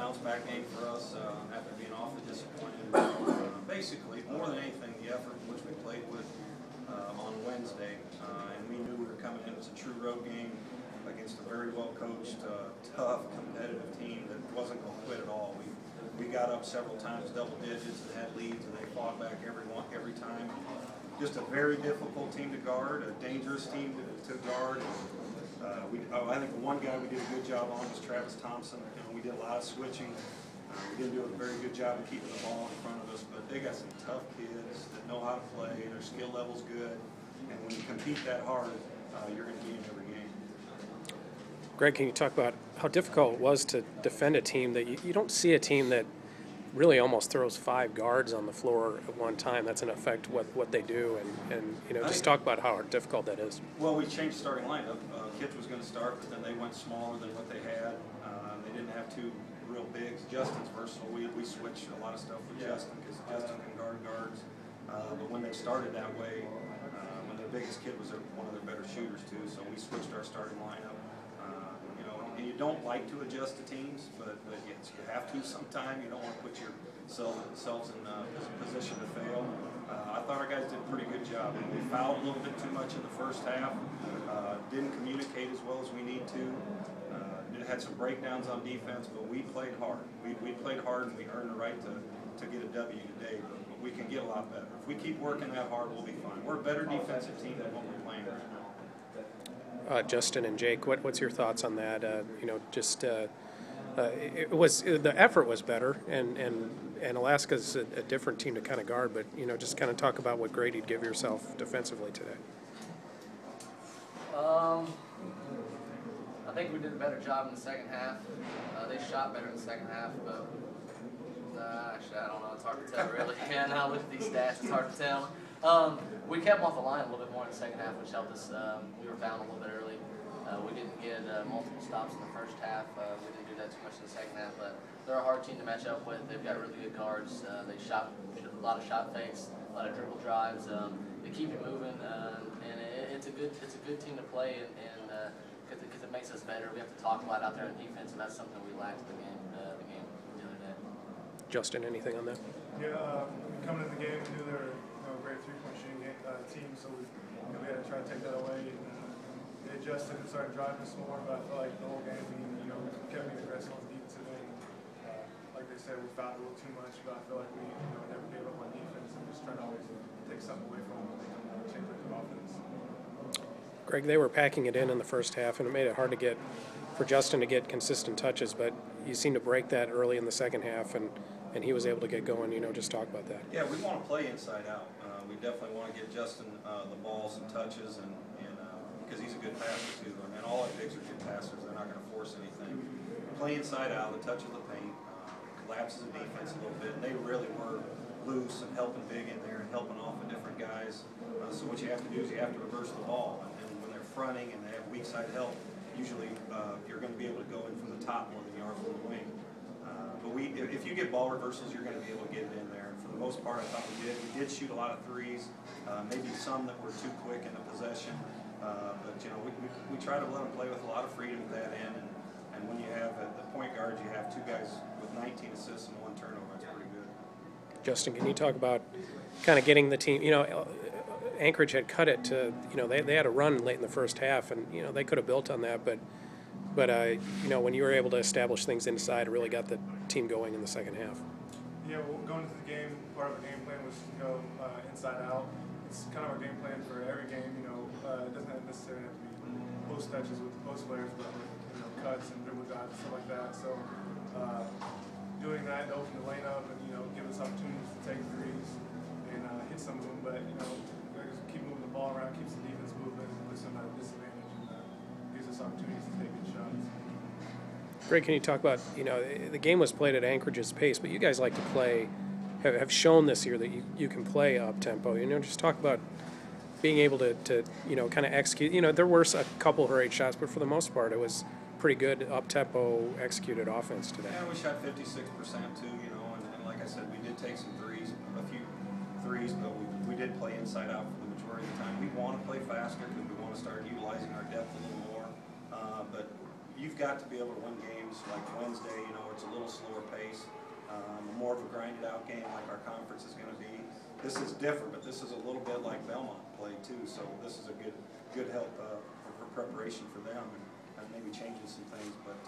bounce back game for us after being awfully disappointed. Basically, more than anything, the effort which we played with on Wednesday, and we knew we were coming in as a true road game against a very well coached, tough, competitive team that wasn't going to quit at all. We got up several times, double digits, and had leads, and they fought back every time. Just a very difficult team to guard, a dangerous team to guard. I think the one guy we did a good job on was Travis Thompson. We did a lot of switching. We didn't do a very good job of keeping the ball in front of us, but they got some tough kids that know how to play. Their skill level's good, and when you compete that hard, you're going to be in every game. Greg, can you talk about how difficult it was to defend a team that you don't see a team that really almost throws 5 guards on the floor at one time? That's in effect what they do, and just talk about how difficult that is. Well, we changed starting lineup. Kitch was going to start, but then they went smaller than what they had. They didn't have 2 real bigs. Justin's versatile. We switched a lot of stuff with Justin because Justin can guard guards. But when they started that way, when their biggest kid was one of their better shooters too, so we switched our starting lineup. And you don't like to adjust to teams, but yes, you have to sometime. You don't want to put yourselves in a position to fail. I thought our guys did a pretty good job. We fouled a little bit too much in the first half. Didn't communicate as well as we need to. Had some breakdowns on defense, but we played hard. We played hard, and we earned the right to get a W today. But we can get a lot better. If we keep working that hard, we'll be fine. We're a better defensive team than what we're playing right now. Justin and Jake, what's your thoughts on that? The effort was better, and Alaska's a different team to kind of guard, but just kind of talk about what grade you'd give yourself defensively today. I think we did a better job in the second half. They shot better in the second half, but actually I don't know. It's hard to tell really. Yeah, now look at these stats. It's hard to tell. We kept them off the line a little bit more in the second half, which helped us. We were fouled a little bit early. We didn't get multiple stops in the first half. We didn't do that too much in the second half, but they're a hard team to match up with. They've got really good guards. They shot a lot of shot fakes, a lot of dribble drives. They keep it moving, and it's a good team to play, and because it makes us better. We have to talk a lot out there on defense, and that's something we lacked in the game the other day. Justin, anything on that? Yeah, coming into the game, we knew they were a great three-point shooting team, so we had to try to take that away. They adjusted and started driving us more, but I feel like the whole game, we kept being aggressive on the defensive end. Like they said, we fouled a little too much, but I feel like we never gave up on defense and just tried to always take something away from them and change up the offense. Greg, they were packing it in the first half, and it made it hard for Justin to get consistent touches, but you seemed to break that early in the second half, and he was able to get going. Just talk about that. Yeah, we want to play inside out. We definitely want to get Justin the ball, some touches, and because he's a good passer too. I mean, all our bigs are good passers. They're not going to force anything. Play inside out, the touch of the paint, collapses the defense a little bit, and they really were loose and helping big in there and helping off of different guys. So what you have to do is you have to reverse the ball, and when they're fronting and they have weak side help, usually you're going to be able to go in from the top more than you are from the wing. But if you get ball reversals, you're going to be able to get it in there. And for the most part, I thought we did. We did shoot a lot of threes, maybe some that were too quick in the possession. But we try to let them play with a lot of freedom at that end. And when you have at the point guard, you have 2 guys with 19 assists and 1 turnover. That's pretty good. Justin, can you talk about kind of getting the team? Anchorage had cut it to, they had a run late in the first half, and they could have built on that, but when you were able to establish things inside, it really got the team going in the second half. Yeah, well, going into the game, part of our game plan was to go inside out. It's kind of our game plan for every game. It doesn't necessarily have to be post touches with the post players, but with cuts and dribble drives and stuff like that. So doing that to open the lane up and give us opportunities to take threes and hit some of them, but keep moving the ball around, keeps the defense moving, and puts them at a disadvantage, and gives us opportunities to take good shots. Greg, can you talk about, the game was played at Anchorage's pace, but you guys like to play, have shown this year that you can play up-tempo. Just talk about being able to kind of execute. There were a couple hurried shots, but for the most part, it was pretty good up-tempo executed offense today. Yeah, we shot 56% too, and like I said, we did take some threes, a few threes, but we did play inside out for the majority of the time. We want to play faster because we want to start utilizing our depth a little more, but you've got to be able to win games like Wednesday, it's a little slower grinded out game like our conference is going to be. This is different, but this is a little bit like Belmont played too, so this is a good help for preparation for them and maybe changing some things. But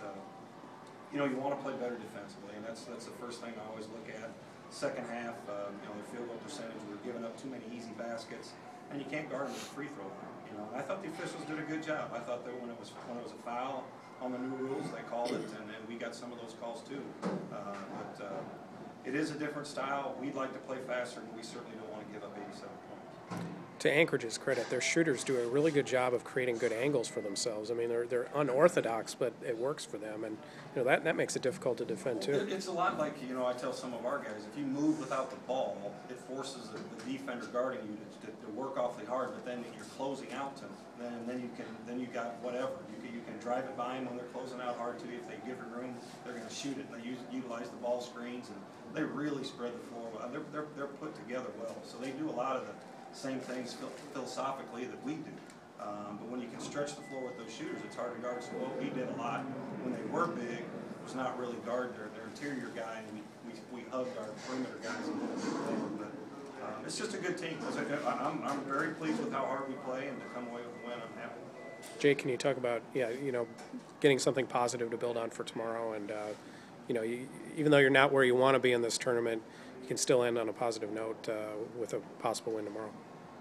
you know, you want to play better defensively, and that's the first thing I always look at. Second half, you know, the field goal percentage, we were giving up too many easy baskets, and you can't guard them with a free throw line. You know, and I thought the officials did a good job. I thought that when it was a foul on the new rules, they called it, and we got some of those calls too. But it is a different style. We'd like to play faster, and we certainly don't want to give up 87 points. To Anchorage's credit, their shooters do a really good job of creating good angles for themselves. I mean, they're unorthodox, but it works for them, and you know that makes it difficult to defend too. It's a lot like, you know, I tell some of our guys, if you move without the ball, it forces the defender guarding you to work awfully hard, but then you're closing out to them, then you got whatever. You can drive it by them when they're closing out hard too. If they give it room, they're going to shoot it. And they utilize the ball screens, and they really spread the floor well. They're put together well, so they do a lot of the same things philosophically that we do. But when you can stretch the floor with those shooters, it's hard to guard. So what we did a lot when they were big was not really guard their interior guy, and we hugged our perimeter guys a little bit there. But it's just a good team. I'm very pleased with how hard we play, and to come away with a win, I'm happy. Jake, can you talk about, you know, getting something positive to build on for tomorrow, and you know, even though you're not where you want to be in this tournament, you can still end on a positive note with a possible win tomorrow.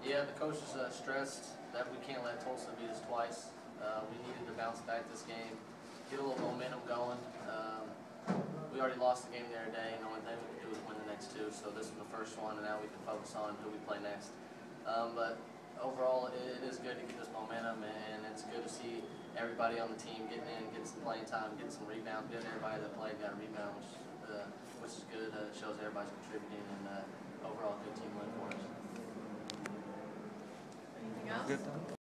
Yeah, the coach is stressed that we can't let Tulsa beat us twice. We needed to bounce back this game, get a little momentum going. We already lost the game the other day, and the only thing we could do was win the next two. So this was the first one, and now we can focus on who we play next. But overall, it is good to get this momentum, and it's good to see everybody on the team getting in, getting some playing time, getting some rebounds. Good, everybody that played got a rebound, which is good. It shows everybody's contributing, and overall, good team win for us. Anything else? Good.